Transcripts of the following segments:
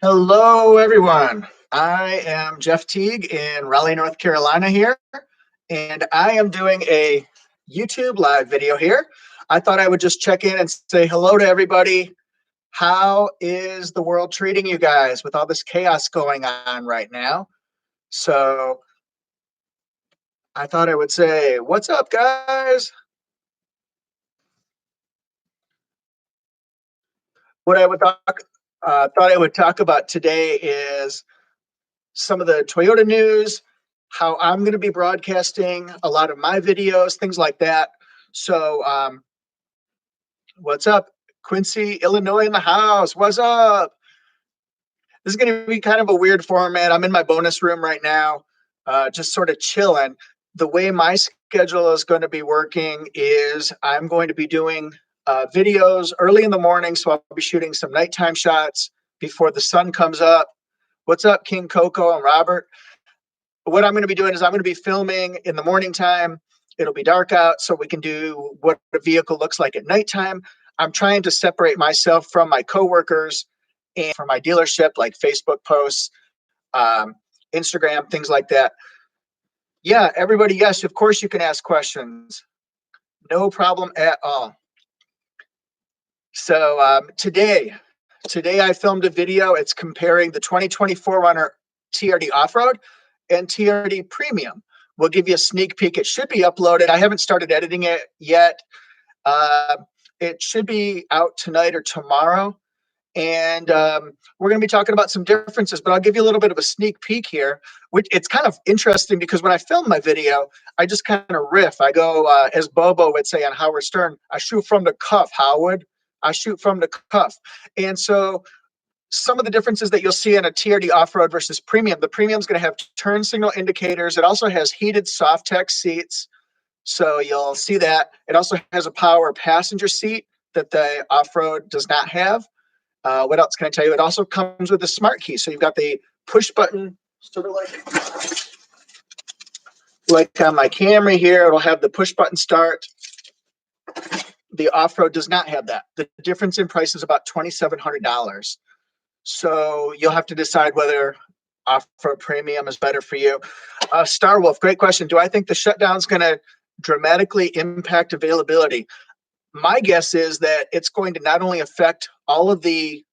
Hello, everyone. I am Jeff Teague in Raleigh, North Carolina here, and I am doing a YouTube live video here. I thought I would just check in and say hello to everybody. How is the world treating you guys with all this chaos going on right now? So I thought I would say, what's up, guys? What I would thought I would talk about today is some of the Toyota news, how I'm going to be broadcasting a lot of my videos, things like that. So, what's up, Quincy, Illinois in the house? What's up? This is going to be kind of a weird format. I'm in my bonus room right now, just sort of chilling. The way my schedule is going to be working is I'm going to be doing videos early in the morning. So I'll be shooting some nighttime shots before the sun comes up. What's up, King Coco and Robert? What I'm going to be doing is I'm going to be filming in the morning time. It'll be dark out, so we can do what the vehicle looks like at nighttime. I'm trying to separate myself from my coworkers and from my dealership, like Facebook posts, um, Instagram, things like that. Yeah, everybody, yes, of course you can ask questions. No problem at all. So today I filmed a video. It's comparing the 2024 Runner TRD Off-Road and TRD Premium. We'll give you a sneak peek. It should be uploaded. I haven't started editing it yet. It should be out tonight or tomorrow. And we're going to be talking about some differences, but I'll give you a little bit of a sneak peek here. Which it's kind of interesting because when I film my video, I just kind of riff. I go, as Bobo would say on Howard Stern, I shoot from the cuff, Howard. I shoot from the cuff. And so some of the differences that you'll see in a TRD off-road versus premium, the premium is going to have turn signal indicators. It also has heated Softex seats. So you'll see that. It also has a power passenger seat that the off-road does not have. What else can I tell you? It also comes with a smart key. So you've got the push button, sort of like on my Camry here. It'll have the push button start. The off-road does not have that. The difference in price is about $2,700. So you'll have to decide whether off-road premium is better for you. Star Wolf, great question. Do I think the shutdown is going to dramatically impact availability? My guess is that it's going to not only affect all of the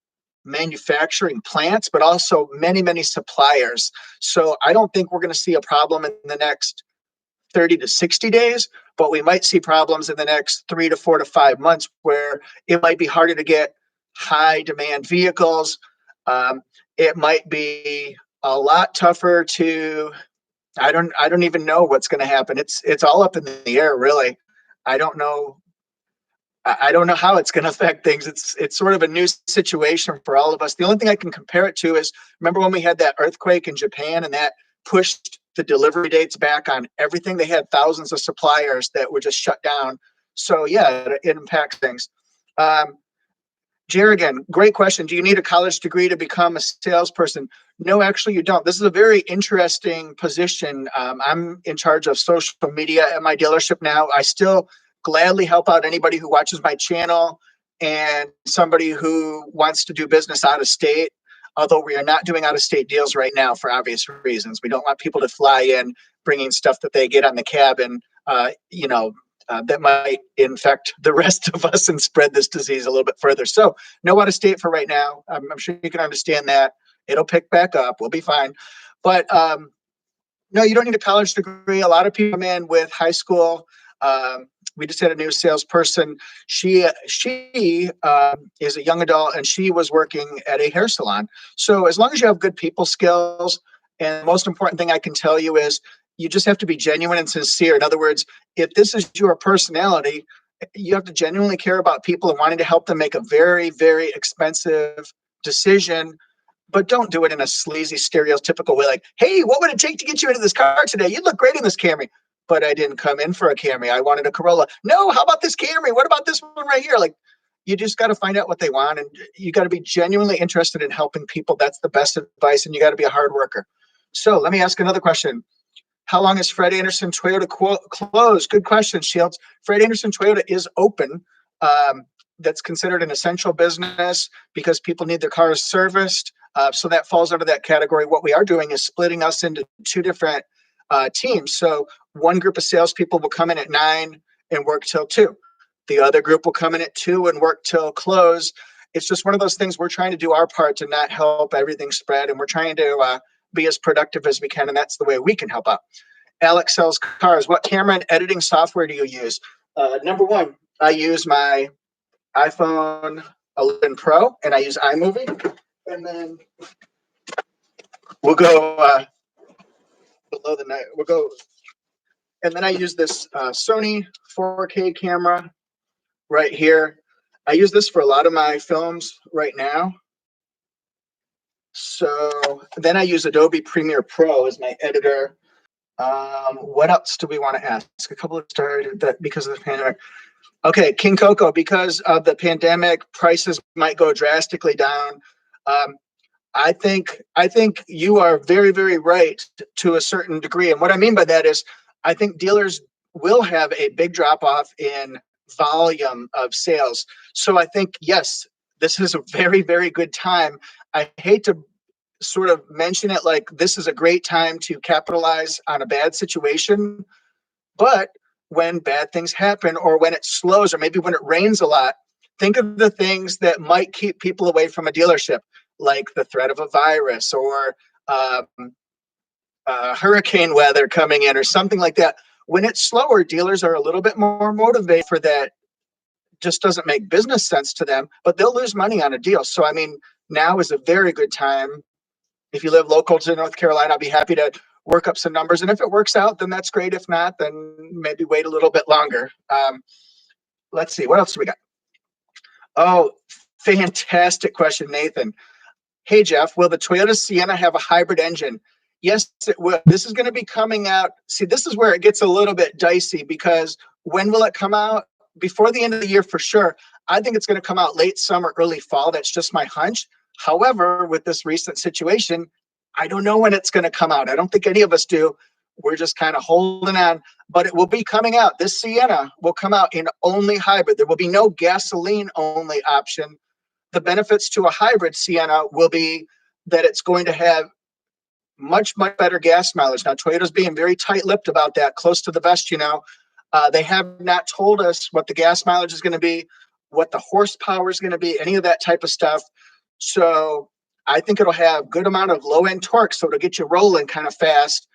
manufacturing plants, but also many, many suppliers. So I don't think we're going to see a problem in the next 30 to 60 days, but we might see problems in the next 3 to 4 to 5 months where it might be harder to get high demand vehicles. It might be a lot tougher to, I don't even know what's going to happen. It's all up in the air, really. I don't know. I don't know how it's going to affect things. It's sort of a new situation for all of us. The only thing I can compare it to is, remember when we had that earthquake in Japan and that pushed the delivery dates back on everything? They had thousands of suppliers that were just shut down. So yeah, it impacts things. Jerrigan, great question. Do you need a college degree to become a salesperson? No, actually, you don't. This is a very interesting position. I'm in charge of social media at my dealership now. I still gladly help out anybody who watches my channel and somebody who wants to do business out of state. Although we are not doing out of state deals right now for obvious reasons. We don't want people to fly in bringing stuff that they get on the cabin, that might infect the rest of us and spread this disease a little bit further. So no out of state for right now. I'm sure you can understand that. It'll pick back up. We'll be fine. But no, you don't need a college degree. A lot of people come in with high school. We just had a new salesperson. She is a young adult, and she was working at a hair salon. So as long as you have good people skills, and the most important thing I can tell you is you just have to be genuine and sincere. In other words, if this is your personality, you have to genuinely care about people and wanting to help them make a very, very expensive decision. But don't do it in a sleazy, stereotypical way. Like, hey, what would it take to get you into this car today? You'd look great in this Camry. But I didn't come in for a Camry. I wanted a Corolla. No, how about this Camry? What about this one right here? Like, you just got to find out what they want, and you got to be genuinely interested in helping people. That's the best advice, and you got to be a hard worker. So let me ask another question. How long is Fred Anderson Toyota closed? Good question, Shields. Fred Anderson Toyota is open. That's considered an essential business because people need their cars serviced. So that falls under that category. What we are doing is splitting us into two different teams. So one group of salespeople will come in at 9 and work till 2. The other group will come in at 2 and work till close. It's just one of those things. We're trying to do our part to not help everything spread, and we're trying to be as productive as we can, and that's the way we can help out. Alex sells cars. What camera and editing software do you use? Number one, I use my iPhone 11 Pro, and I use iMovie. And then we'll go below the night. We'll go, and then I use this Sony 4K camera right here. I use this for a lot of my films right now. So then I use Adobe Premiere Pro as my editor. What else do we want to ask? A couple of started that because of the pandemic. Okay, King Coco, because of the pandemic, prices might go drastically down. I think you are very, very right to a certain degree. And what I mean by that is I think dealers will have a big drop off in volume of sales. So I think, yes, this is a very, very good time. I hate to sort of mention it like this is a great time to capitalize on a bad situation, but when bad things happen or when it slows or maybe when it rains a lot, think of the things that might keep people away from a dealership, like the threat of a virus or hurricane weather coming in or something like that. When it's slower, dealers are a little bit more motivated for that. Just doesn't make business sense to them, but they'll lose money on a deal. So, I mean, now is a very good time. If you live local to North Carolina, I'll be happy to work up some numbers. And if it works out, then that's great. If not, then maybe wait a little bit longer. Let's see. What else do we got? Oh, fantastic question, Nathan. Hey, Jeff, will the Toyota Sienna have a hybrid engine? Yes, it will. This is going to be coming out. See, this is where it gets a little bit dicey because when will it come out? Before the end of the year, for sure. I think it's going to come out late summer, early fall. That's just my hunch. However, with this recent situation, I don't know when it's going to come out. I don't think any of us do. We're just kind of holding on, but it will be coming out. This Sienna will come out in only hybrid. There will be no gasoline only option. The benefits to a hybrid Sienna will be that it's going to have much better gas mileage. Now, Toyota's being very tight-lipped about that, close to the vest, you know. They have not told us what the gas mileage is going to be, what the horsepower is going to be, any of that type of stuff. So I think it'll have good amount of low-end torque, so it'll get you rolling kind of fast,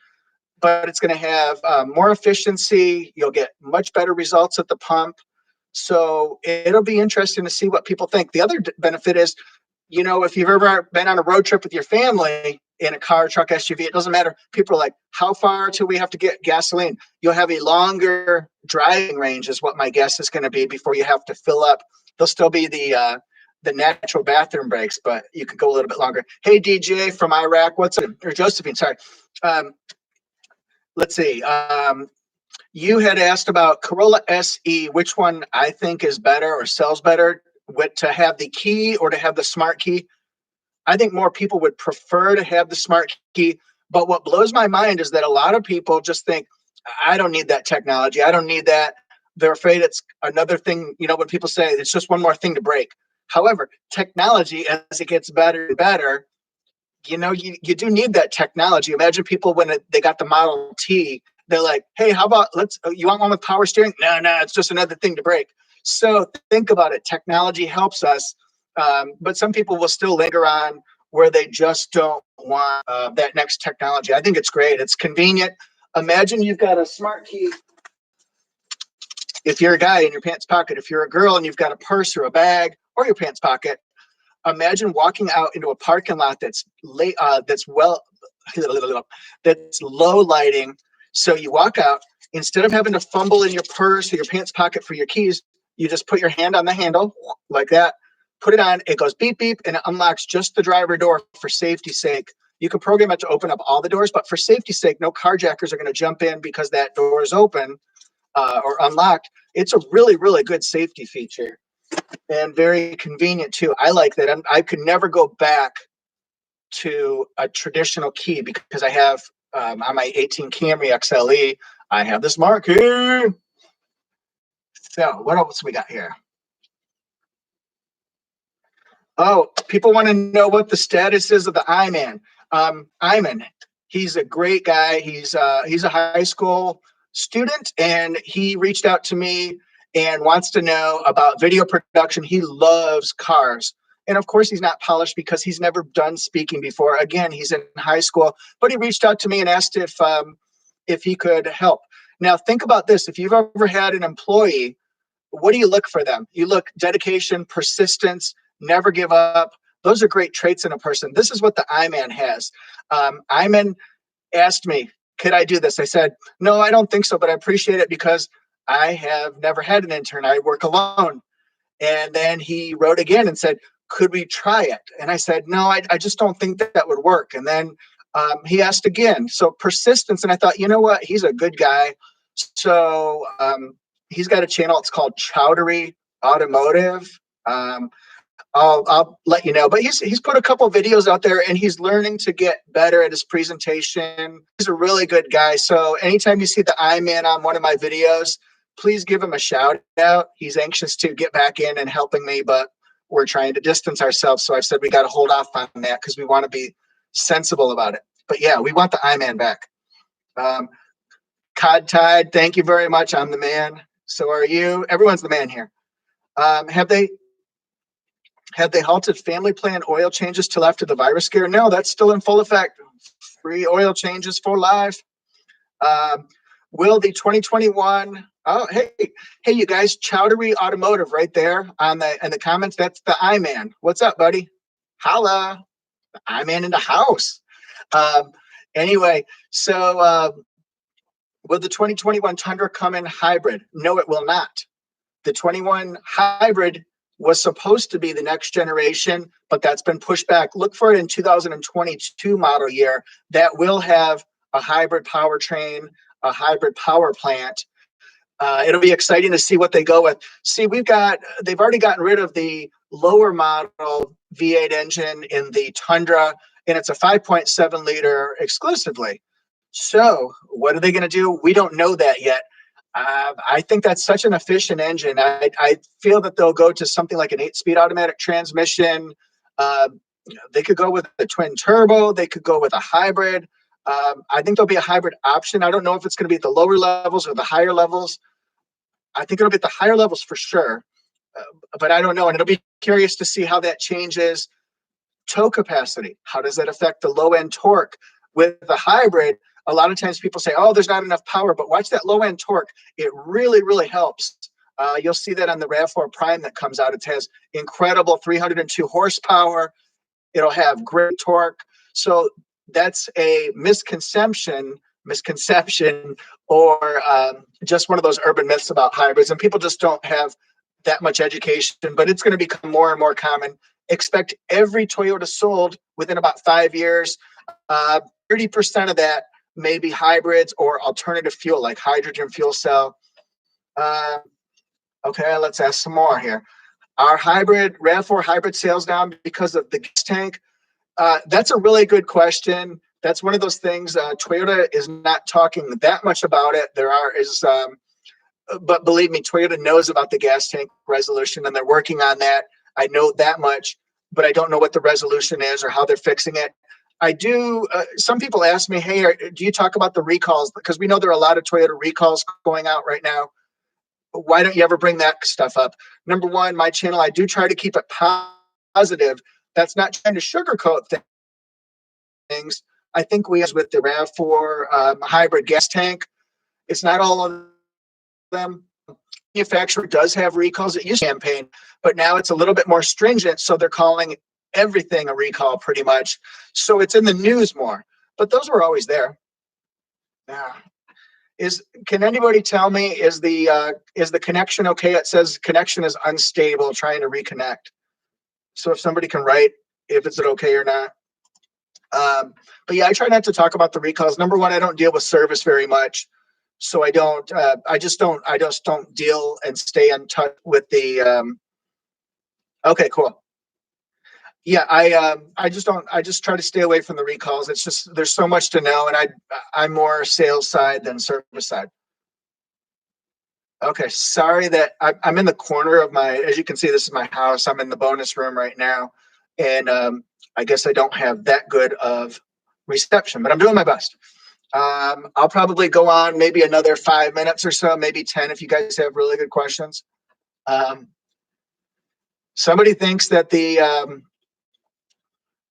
but it's going to have more efficiency. You'll get much better results at the pump. So it'll be interesting to see what people think. The other benefit is, you know, if you've ever been on a road trip with your family in a car, truck, SUV, it doesn't matter. People are like, how far till we have to get gasoline? You'll have a longer driving range is what my guess is going to be before you have to fill up. There'll still be the natural bathroom breaks, but you could go a little bit longer. Hey, DJ from Iraq, what's up? Or Josephine, sorry. Let's see. You had asked about Corolla SE, which one I think is better or sells better, to have the key or to have the smart key. I think more people would prefer to have the smart key. But what blows my mind is that a lot of people just think, I don't need that technology. I don't need that. They're afraid it's another thing. You know, when people say it's just one more thing to break. However, technology, as it gets better and better, you know, you do need that technology. Imagine people when they got the Model T, they're like, hey, how about you want one with power steering? No, it's just another thing to break. So think about it. Technology helps us, but some people will still linger on where they just don't want that next technology. I think it's great. It's convenient. Imagine you've got a smart key. If you're a guy in your pants pocket, if you're a girl and you've got a purse or a bag or your pants pocket, imagine walking out into a parking lot that's low lighting. So you walk out, instead of having to fumble in your purse or your pants pocket for your keys, you just put your hand on the handle like that, put it on, it goes beep, beep, and it unlocks just the driver door for safety's sake. You can program it to open up all the doors, but for safety's sake, no carjackers are going to jump in because that door is open or unlocked. It's a really, really good safety feature and very convenient too. I like that. I could never go back to a traditional key because I have on my 18 Camry XLE, I have the smart key. So what else we got here? Oh, people want to know what the status is of the I-Man. Iman, he's a great guy. He's a high school student, and he reached out to me and wants to know about video production. He loves cars. And of course, he's not polished because he's never done speaking before. Again, he's in high school, but he reached out to me and asked if he could help. Now, think about this. If you've ever had an employee, what do you look for them? You look dedication, persistence, never give up. Those are great traits in a person. This is what the I-Man has. I-Man asked me, could I do this? I said, no, I don't think so, but I appreciate it because I have never had an intern. I work alone. And then he wrote again and said, could we try it? And I said, no, I just don't think that would work. And then he asked again. So persistence. And I thought, you know what? He's a good guy. So he's got a channel. It's called Chowdery Automotive. Um, I'll let you know. But he's put a couple videos out there, and he's learning to get better at his presentation. He's a really good guy. So anytime you see the I-Man on one of my videos, please give him a shout out. He's anxious to get back in and helping me, but we're trying to distance ourselves. So I've said we got to hold off on that because we want to be sensible about it. But yeah, we want the I-Man back. Cod Tide, thank you very much. I'm the man. So are you. Everyone's the man here. Have they halted family plan oil changes till after the virus scare? No, that's still in full effect. Free oil changes for life. Will the 2021? Oh, hey, you guys! Chowdery Automotive right there on in the comments. That's the I-Man. What's up, buddy? Holla! The I-Man in the house. Anyway, so will the 2021 Tundra come in hybrid? No, it will not. The 21 hybrid was supposed to be the next generation, but that's been pushed back. Look for it in 2022 model year. That will have a hybrid powertrain, a hybrid power plant. It'll be exciting to see what they go with. See, they've already gotten rid of the lower model V8 engine in the Tundra, and it's a 5.7 liter exclusively. So what are they going to do? We don't know that yet. I think that's such an efficient engine. I feel that they'll go to something like an 8-speed automatic transmission. They could go with a twin turbo. They could go with a hybrid. I think there'll be a hybrid option. I don't know if it's going to be at the lower levels or the higher levels. I think it'll be at the higher levels for sure, but I don't know. And it'll be curious to see how that changes tow capacity. How does that affect the low end torque? With the hybrid, a lot of times people say, oh, there's not enough power, but watch that low end torque. It really, really helps. You'll see that on the RAV4 Prime that comes out. It has incredible 302 horsepower. It'll have great torque. So that's a misconception or just one of those urban myths about hybrids. And people just don't have that much education, but it's going to become more and more common. Expect every Toyota sold within about 5 years. 30% of that may be hybrids or alternative fuel like hydrogen fuel cell. Okay, let's ask some more here. Are RAV4 hybrid sales down because of the gas tank? That's a really good question. That's one of those things. Toyota is not talking that much about it. But believe me, Toyota knows about the gas tank resolution and they're working on that. I know that much, but I don't know what the resolution is or how they're fixing it. I do. Some people ask me, hey, do you talk about the recalls? Because we know there are a lot of Toyota recalls going out right now. Why don't you ever bring that stuff up? Number one, my channel, I do try to keep it positive. That's not trying to sugarcoat things. I think as with the RAV4 hybrid gas tank, it's not all of them. Manufacturer does have recalls. It used to be campaign, but now it's a little bit more stringent. So they're calling everything a recall pretty much. So it's in the news more, but those were always there. Can anybody tell me, is the connection okay? It says connection is unstable, trying to reconnect. So if somebody can write if it's okay or not. But yeah, I try not to talk about the recalls. Number one, I don't deal with service very much. So I just don't deal and stay in touch with the, okay, cool. Yeah, I just try to stay away from the recalls. It's just, there's so much to know, and I'm more sales side than service side. Okay, sorry that I'm in the corner of as you can see, this is my house. I'm in the bonus room right now. And I guess I don't have that good of reception, but I'm doing my best. I'll probably go on maybe another 5 minutes or so, maybe 10 if you guys have really good questions. Somebody thinks that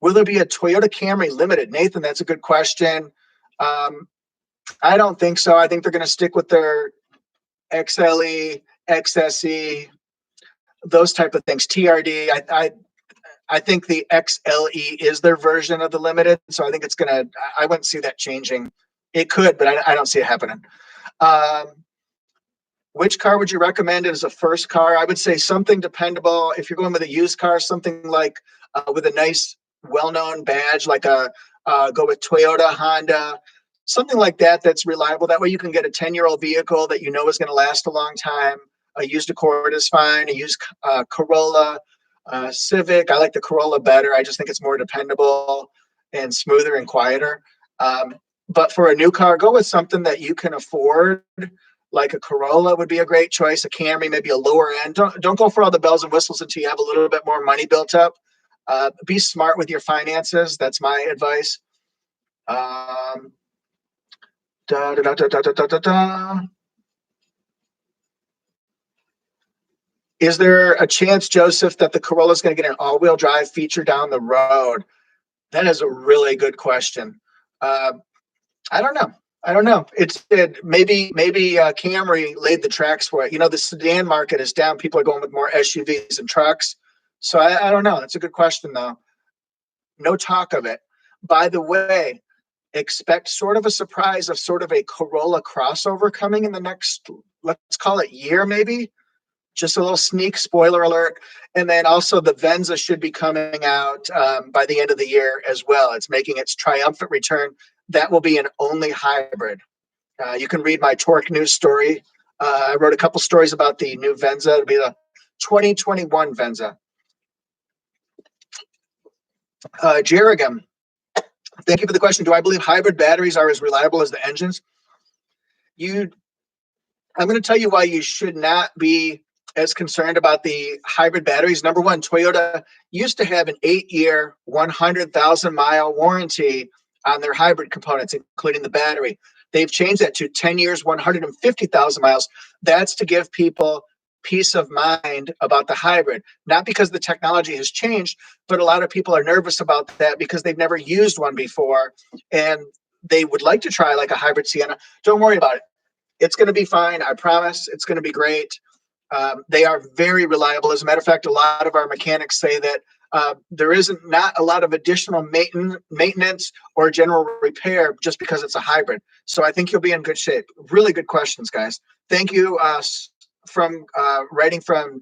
will there be a Toyota Camry Limited? Nathan, that's a good question. I don't think so. I think they're going to stick with their XLE, XSE, those type of things. TRD. I think the XLE is their version of the Limited, so I think it's gonna. I wouldn't see that changing. It could, but I don't see it happening. Which car would you recommend as a first car? I would say something dependable. If you're going with a used car, something like with a nice, well-known badge, like go with Toyota, Honda, something like that. That's reliable. That way, you can get a 10-year-old vehicle that you know is going to last a long time. A used Accord is fine. A used Corolla, Civic. I like the Corolla better. I just think it's more dependable and smoother and quieter. But for a new car, go with something that you can afford. Like a Corolla would be a great choice. A Camry, maybe a lower end. Don't go for all the bells and whistles until you have a little bit more money built up. Be smart with your finances. That's my advice. Da, da, da, da, da, da, da, da. Is there a chance, Joseph, that the Corolla is going to get an all-wheel drive feature down the road? That is a really good question. I don't know. I don't know. Maybe Camry laid the tracks for it. You know, the sedan market is down. People are going with more SUVs and trucks. So I don't know. That's a good question, though. No talk of it. By the way, expect sort of a surprise of sort of a Corolla crossover coming in the next, let's call it year, maybe. Just a little sneak spoiler alert. And then also the Venza should be coming out by the end of the year as well. It's making its triumphant return. That will be an only hybrid. You can read my Torque News story. I wrote a couple stories about the new Venza. It'll be the 2021 Venza. Jerrigan, thank you for the question. Do I believe hybrid batteries are as reliable as the engines? I'm going to tell you why you should not be as concerned about the hybrid batteries. Number one, Toyota used to have an 8-year, 100,000-mile warranty on their hybrid components, including the battery. They've changed that to 10 years, 150,000 miles. That's to give people peace of mind about the hybrid, not because the technology has changed, but a lot of people are nervous about that because they've never used one before and they would like to try like a hybrid Sienna. Don't worry about it. It's going to be fine. I promise. It's going to be great. They are very reliable. As a matter of fact, a lot of our mechanics say that there isn't not a lot of additional maintenance or general repair just because it's a hybrid. So I think you'll be in good shape. Really good questions, guys. Thank you from writing from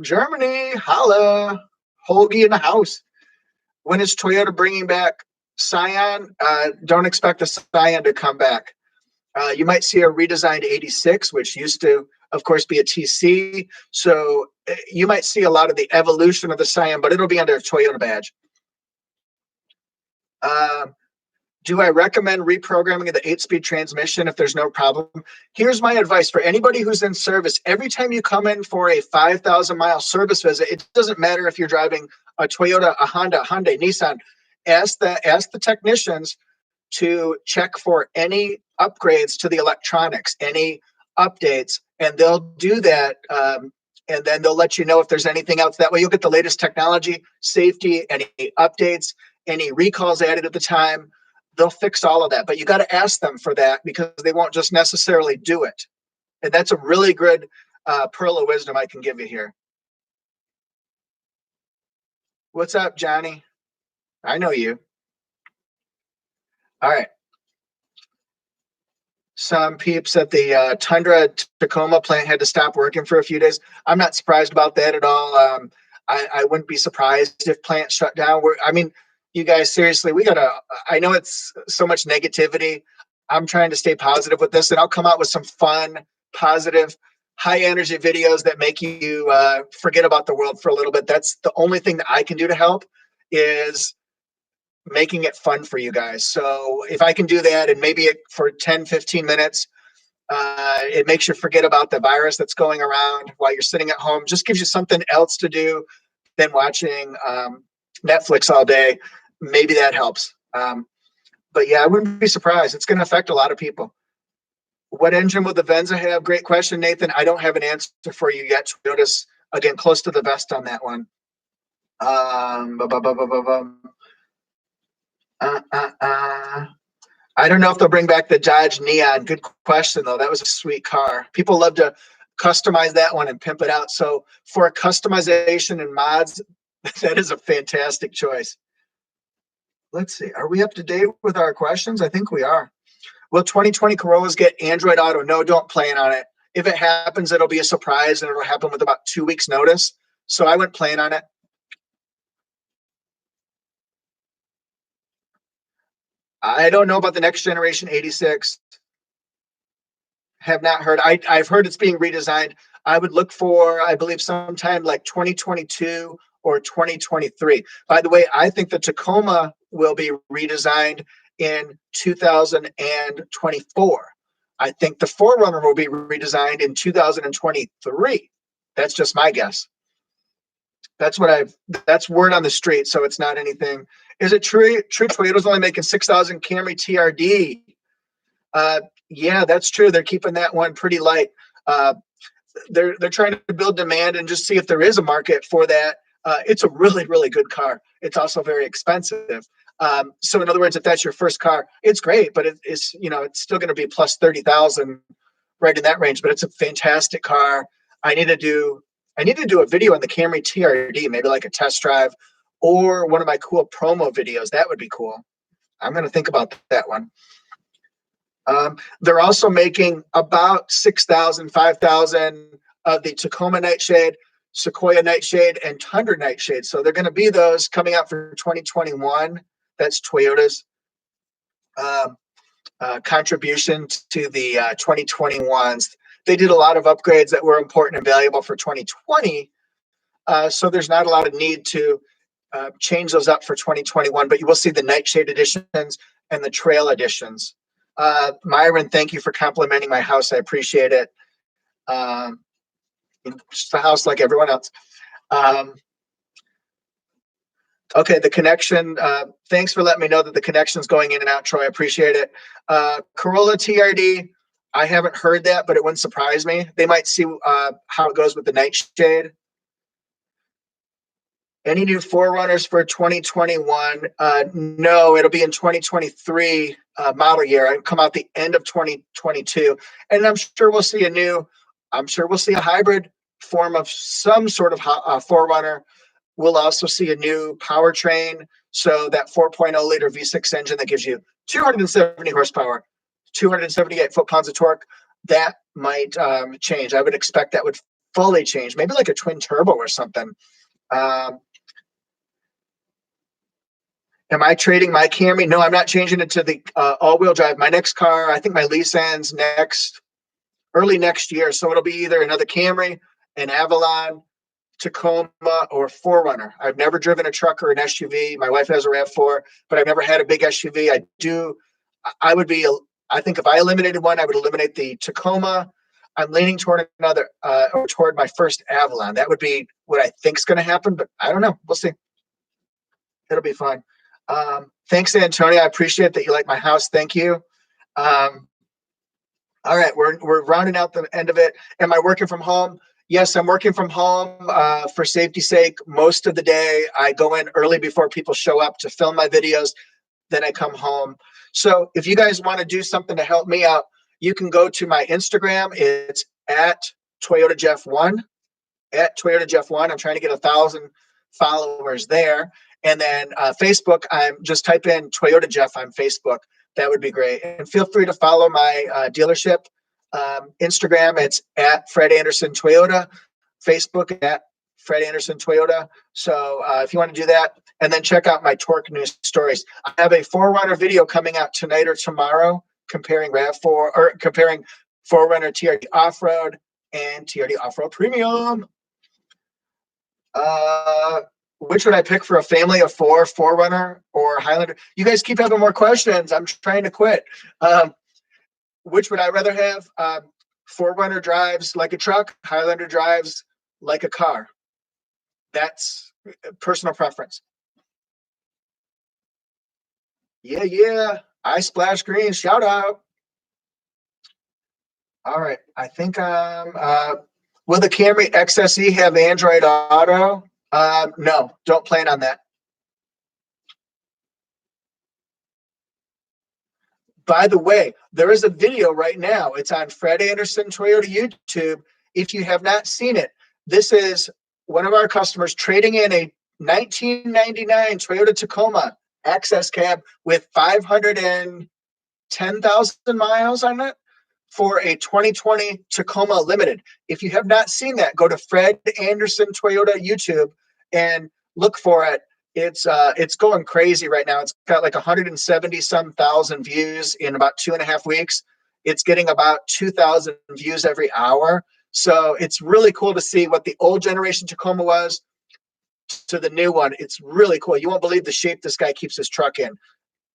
Germany. Holla, Holgi in the house. When is Toyota bringing back Scion? Don't expect the Scion to come back. You might see a redesigned 86, which used to, of course, be a TC. So you might see a lot of the evolution of the Scion, but it'll be under a Toyota badge. Do I recommend reprogramming the 8-speed transmission if there's no problem? Here's my advice for anybody who's in service. Every time you come in for a 5,000-mile service visit, it doesn't matter if you're driving a Toyota, a Honda, Hyundai, Nissan. Ask the technicians to check for any upgrades to the electronics, any updates, and they'll do that. And then they'll let you know if there's anything else. That way you'll get the latest technology, safety, any updates, any recalls added at the time. They'll fix all of that. But you got to ask them for that because they won't just necessarily do it. And that's a really good pearl of wisdom I can give you here. What's up, Johnny? I know you. All right. Some peeps at the Tundra Tacoma plant had to stop working for a few days. I'm not surprised about that at all. I wouldn't be surprised if plants shut down. You guys, seriously, I know it's so much negativity. I'm trying to stay positive with this, and I'll come out with some fun, positive, high energy videos that make you forget about the world for a little bit. That's the only thing that I can do to help is making it fun for you guys. So if I can do that and maybe for 10, 15 minutes, it makes you forget about the virus that's going around while you're sitting at home, just gives you something else to do than watching Netflix all day. Maybe that helps. But yeah, I wouldn't be surprised. It's going to affect a lot of people. What engine will the Venza have? Great question, Nathan. I don't have an answer for you yet. Toyota's, again, close to the vest on that one. Bu- bu- bu- bu- bu- bu- I don't know if they'll bring back the Dodge Neon. Good question, though. That was a sweet car. People love to customize that one and pimp it out. So for customization and mods, that is a fantastic choice. Let's see. Are we up to date with our questions? I think we are. Will 2020 Corollas get Android Auto? No, don't plan on it. If it happens, it'll be a surprise, and it'll happen with about 2 weeks notice. So I wouldn't plan on it. I don't know about the next generation 86. Have not heard. I've heard it's being redesigned. I would look for, I believe, sometime like 2022 or 2023. By the way, I think the Tacoma will be redesigned in 2024. I think the Forerunner will be redesigned in 2023. That's just my guess. That's word on the street, so it's not anything. Is it true Toyota's only making 6,000 Camry TRD? Yeah, that's true. They're keeping that one pretty light. Uh, they're trying to build demand and just see if there is a market for that. It's a really, really good car. It's also very expensive. So in other words, if that's your first car, it's great, but it's it's still going to be plus 30,000 right in that range. But it's a fantastic car. I need to do a video on the Camry TRD, maybe like a test drive or one of my cool promo videos. That would be cool. I'm going to think about that one. They're also making about 6,000, 5,000 of the Tacoma Nightshade, Sequoia Nightshade, and Tundra Nightshade. So they're going to be those coming out for 2021. That's Toyota's contribution to the 2021s. They did a lot of upgrades that were important and valuable for 2020. So there's not a lot of need to change those up for 2021, but you will see the Nightshade editions and the Trail editions. Myron, thank you for complimenting my house. I appreciate it. Just a house like everyone else. Okay, the connection. Thanks for letting me know that the connection's going in and out, Troy. I appreciate it. Corolla TRD, I haven't heard that, but it wouldn't surprise me. They might see how it goes with the Nightshade. Any new Forerunners for 2021? No, it'll be in 2023 model year. It'll come out the end of 2022. And I'm sure we'll see a hybrid form of some sort of Forerunner. We'll also see a new powertrain. So that 4.0 liter V6 engine that gives you 270 horsepower, 278 foot-pounds of torque, that might change. I would expect that would fully change, maybe like a twin turbo or something. Am I trading my Camry? No, I'm not changing it to the all-wheel drive. My next car, I think my lease ends early next year. So it'll be either another Camry, an Avalon, Tacoma, or Forerunner. I've never driven a truck or an SUV. My wife has a RAV4, but I've never had a big SUV. I think if I eliminated one, I would eliminate the Tacoma. I'm leaning toward toward my first Avalon. That would be what I think is going to happen, but I don't know. We'll see. It'll be fun. Thanks, Antonio. I appreciate that you like my house. Thank you. All right, we're rounding out the end of it. Am I working from home? Yes, I'm working from home for safety's sake. Most of the day, I go in early before people show up to film my videos. Then I come home. So if you guys want to do something to help me out, you can go to my Instagram. It's at Toyotajeff1. At Toyotajeff1. I'm trying to get 1,000 followers there. And then Facebook, I'm just type in Toyotajeff on Facebook. That would be great. And feel free to follow my dealership Instagram. It's at Fred Anderson Toyota. Facebook at Fred Anderson Toyota. So if you want to do that, and then check out my torque news stories. I have a Forerunner video coming out tonight or tomorrow comparing RAV4 or comparing Forerunner TRD Off-Road and TRD Off-Road Premium. Which would I pick for a family of four, Forerunner or Highlander? You guys keep having more questions. I'm trying to quit. Which would I rather have? Forerunner drives like a truck. Highlander drives like a car. That's personal preference. Yeah, yeah. I Splash Green, shout out. All right. I think will the Camry XSE have Android Auto? No, don't plan on that. By the way, there is a video right now. It's on Fred Anderson Toyota YouTube. If you have not seen it, this is one of our customers trading in a 1999 Toyota Tacoma access cab with 510,000 miles on it for a 2020 Tacoma Limited. If you have not seen that, go to Fred Anderson Toyota YouTube and look for it. It's going crazy right now. It's got like 170 some thousand views in about 2.5 weeks. It's getting about 2,000 views every hour. So it's really cool to see what the old generation Tacoma was to the new one. It's really cool. You won't believe the shape this guy keeps his truck in.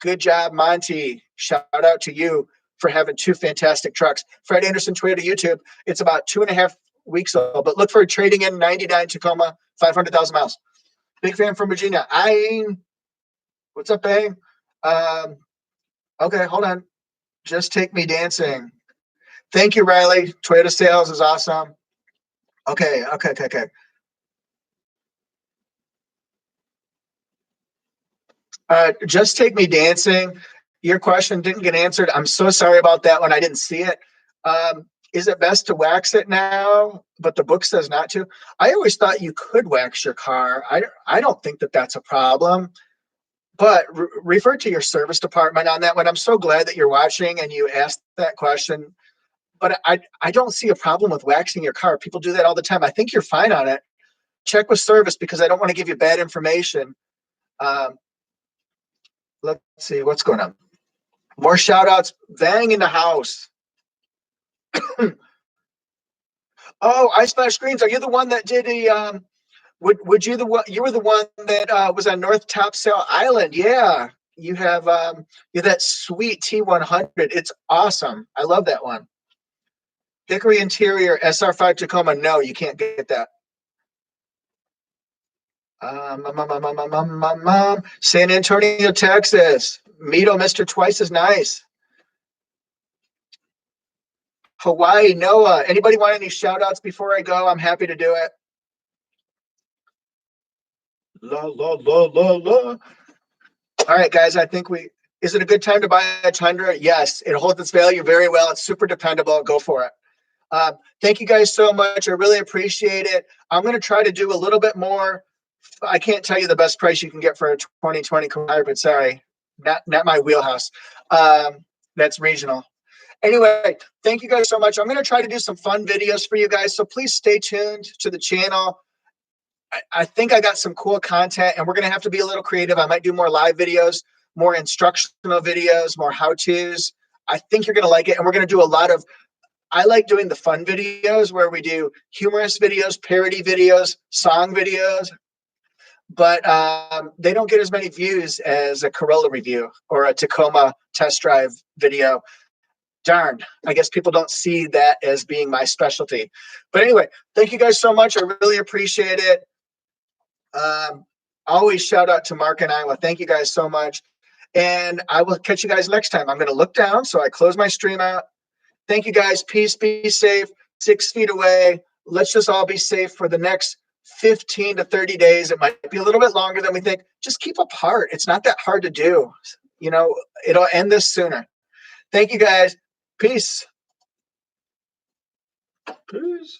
Good job, Monty. Shout out to you for having two fantastic trucks. Fred Anderson Toyota YouTube. It's about 2.5 weeks old, but look for trading in 99 Tacoma, 500,000 miles. Big fan from Virginia. What's up, Bang? Okay, hold on. Just Take Me Dancing. Thank you, Riley. Toyota sales is awesome. Okay. Just Take Me Dancing. Your question didn't get answered. I'm so sorry about that one. I didn't see it. Is it best to wax it now, but the book says not to? I always thought you could wax your car. I don't think that that's a problem, but refer to your service department on that one. I'm so glad that you're watching and you asked that question, but I don't see a problem with waxing your car. People do that all the time. I think you're fine on it. Check with service because I don't want to give you bad information. Um, let's see what's going on. More shout outs. Bang in the house. Oh, I Splash Screens. Are you the one that did a would you the one you were the one that was on North Topsail Island? Yeah. You have that sweet T100. It's awesome. I love that one. Hickory Interior SR5 Tacoma. No, you can't get that. San Antonio, Texas. Mito, Mr. Twice is nice. Hawaii, Noah. Anybody want any shout outs before I go? I'm happy to do it. La la la la la. All right, guys. I think is it a good time to buy a Tundra? Yes, it holds its value very well. It's super dependable. Go for it. Thank you guys so much. I really appreciate it. I'm going to try to do a little bit more. I can't tell you the best price you can get for a 2020 hybrid. Sorry, not my wheelhouse. That's regional. Anyway, thank you guys so much. I'm going to try to do some fun videos for you guys. So please stay tuned to the channel. I think I got some cool content and we're going to have to be a little creative. I might do more live videos, more instructional videos, more how-tos. I think you're going to like it. And we're going to do a lot of, I like doing the fun videos where we do humorous videos, parody videos, song videos, but they don't get as many views as a Corolla review or a Tacoma test drive video. Darn, I guess people don't see that as being my specialty. But anyway, thank you guys so much. I really appreciate it. Always shout out to Mark and Iowa. Thank you guys so much. And I will catch you guys next time. I'm going to look down. So I close my stream out. Thank you guys. Peace. Be safe. 6 feet away. Let's just all be safe for the next 15 to 30 days. It might be a little bit longer than we think. Just keep apart. It's not that hard to do. You know, it'll end this sooner. Thank you guys. Peace. Peace.